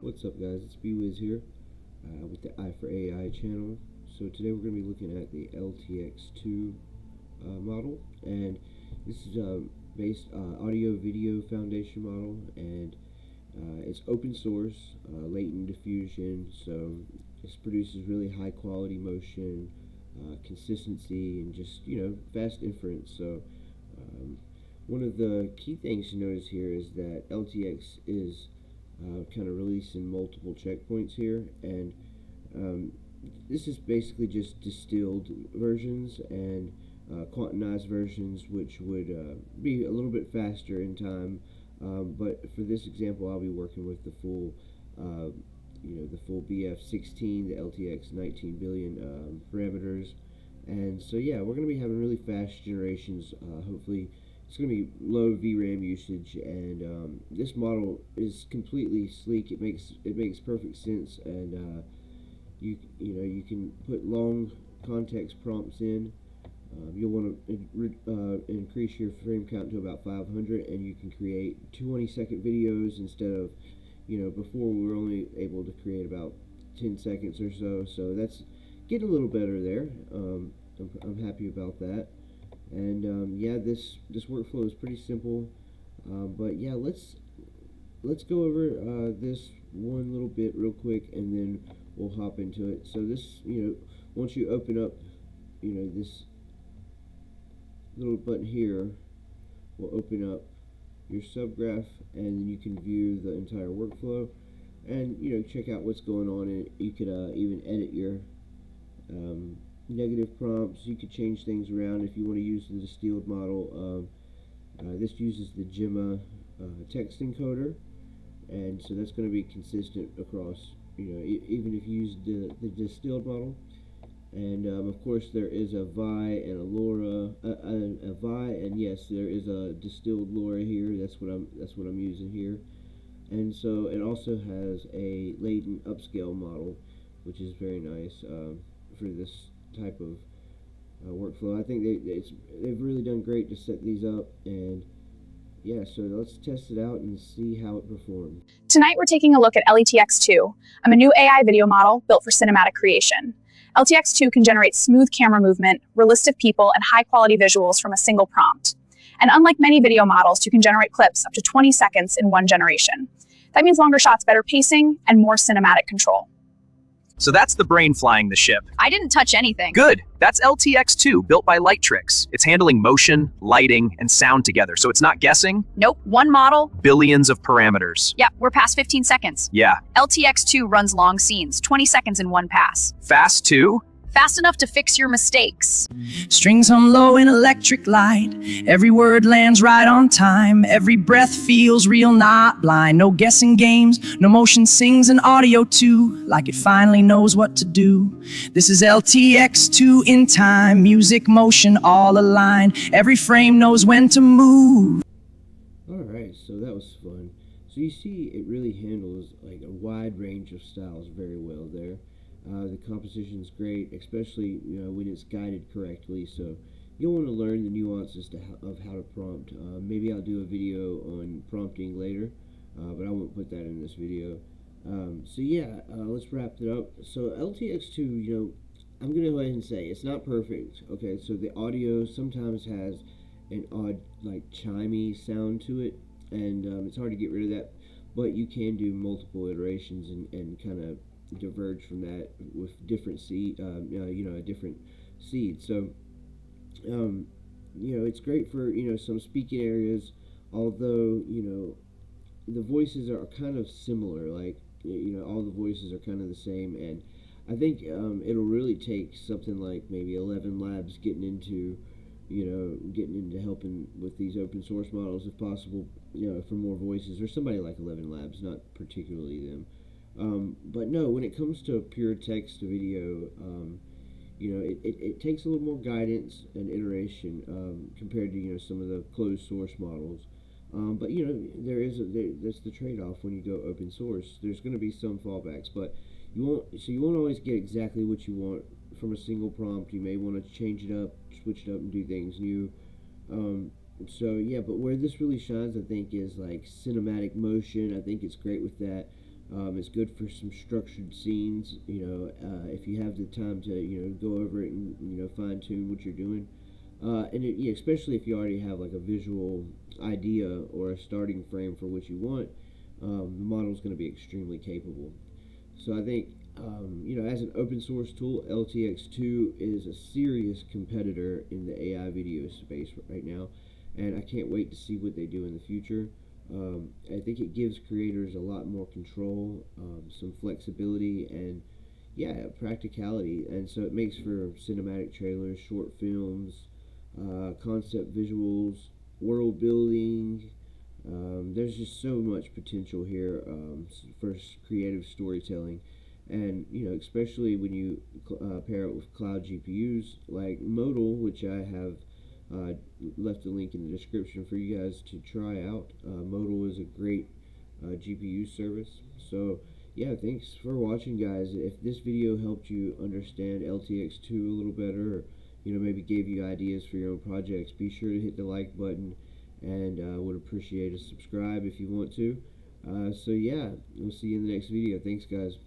What's up, guys? It's BWiz here with the I for AI channel. So today we're going to be looking at the LTX-2 model, and this is based audio video foundation model, and it's open source, latent diffusion, so this produces really high quality motion, consistency, and just fast inference. So one of the key things to notice here is that LTX is kind of releasing multiple checkpoints here, and this is basically just distilled versions and quantized versions, which would be a little bit faster in time. But for this example, I'll be working with the full, the full BF16, the LTX 19 billion parameters, and so yeah, we're going to be having really fast generations. Hopefully, it's going to be low VRAM usage, and this model is completely sleek. It makes perfect sense, and you can put long context prompts in. You'll want to increase your frame count to about 500, and you can create 20-second videos instead of, before we were only able to create about 10 seconds or so. So that's getting a little better there. I'm happy about that. And yeah, this workflow is pretty simple. But yeah, let's go over this one little bit real quick, and then we'll hop into it. So this, once you open up, this little button here will open up your subgraph, and then you can view the entire workflow and check out what's going on in it. You could even edit your negative prompts. You could change things around if you want to use the distilled model. This uses the Gemma text encoder, and so that's going to be consistent across, even if you use the distilled model. And of course, there is a Vi and a LoRa, a Vi, and yes, there is a distilled LoRa here. That's what I'm using here. And so it also has a latent upscale model, which is very nice for this type of workflow. I think they've really done great to set these up, and yeah, so let's test it out and see how it performs. Tonight we're taking a look at LTX-2, a new AI video model built for cinematic creation. LTX-2 can generate smooth camera movement, realistic people, and high-quality visuals from a single prompt. And unlike many video models, you can generate clips up to 20 seconds in one generation. That means longer shots, better pacing, and more cinematic control. So that's the brain flying the ship. I didn't touch anything. Good. That's LTX-2, built by Lightricks. It's handling motion, lighting, and sound together, so it's not guessing. Nope, one model. Billions of parameters. Yeah, we're past 15 seconds. Yeah. LTX-2 runs long scenes, 20 seconds in one pass. Fast too? Fast enough to fix your mistakes. Strings hum low in electric light. Every word lands right on time. Every breath feels real, not blind. No guessing games, no motion sings and audio too, like it finally knows what to do. This is LTX-2 in time. Music, motion, all aligned. Every frame knows when to move. Alright, so that was fun. So you see, it really handles like a wide range of styles very well there. The composition is great, especially when it's guided correctly. So you'll want to learn the nuances of how to prompt. Maybe I'll do a video on prompting later, but I won't put that in this video. So yeah, let's wrap it up. So LTX-2, I'm gonna go ahead and say it's not perfect. Okay, so the audio sometimes has an odd, like, chimey sound to it, and it's hard to get rid of that. But you can do multiple iterations and kind of diverge from that with different a different seed. So it's great for some speaking areas, although the voices are kind of similar, like all the voices are kind of the same, and I think it'll really take something like maybe 11 Labs getting into helping with these open source models if possible, for more voices, or somebody like 11 Labs, not particularly them. But no, when it comes to pure text to video, it takes a little more guidance and iteration compared to some of the closed source models. But that's the trade-off when you go open source. There's going to be some fallbacks, but you won't always get exactly what you want from a single prompt. You may want to change it up, switch it up, and do things new. So yeah, but where this really shines, I think, is like cinematic motion. I think it's great with that. It's good for some structured scenes. If you have the time to go over it and fine tune what you're doing. Especially if you already have like a visual idea or a starting frame for what you want, the model is going to be extremely capable. So I think, as an open source tool, LTX2 is a serious competitor in the AI video space right now, and I can't wait to see what they do in the future. I think it gives creators a lot more control, some flexibility, and practicality, and so it makes for cinematic trailers, short films, concept visuals, world building. There's just so much potential here for creative storytelling, and especially when you pair it with cloud GPUs like Modal, which I have left a link in the description for you guys to try out. Modal is a great GPU service. So yeah, thanks for watching, guys. If this video helped you understand LTX2 a little better, or maybe gave you ideas for your own projects, be sure to hit the like button, and would appreciate a subscribe if you want to. So yeah, we'll see you in the next video. Thanks, guys.